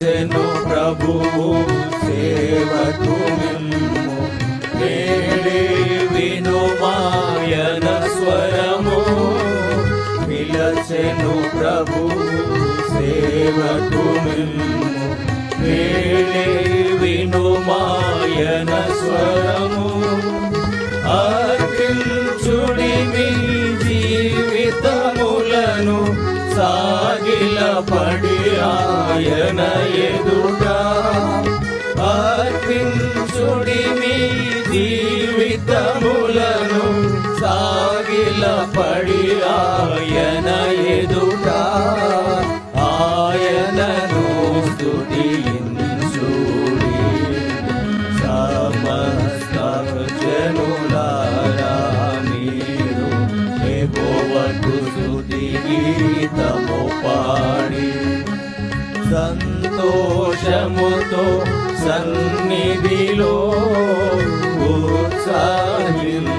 ప్రభువు సేవకు మిమ్ము నేడే వినుమాయన స్వరము పిలచెను ప్రభువు సేవకు మిమ్ము నేడే వినుమాయన స్వరము అర్పించుడి మీ జీవితములను సాగిల పడి ఆయన ఎదుట అర్పించుడి మీ జీవితములను సాగిల పడి ఆయన ఎదుట ఆయనను స్తుతించుడి సమస్త జనులారా మీరు యెహోవాకు స్తుతి గీతము పాడి సంతోషముతో సన్నిధిలో ఉత్సాహించుడి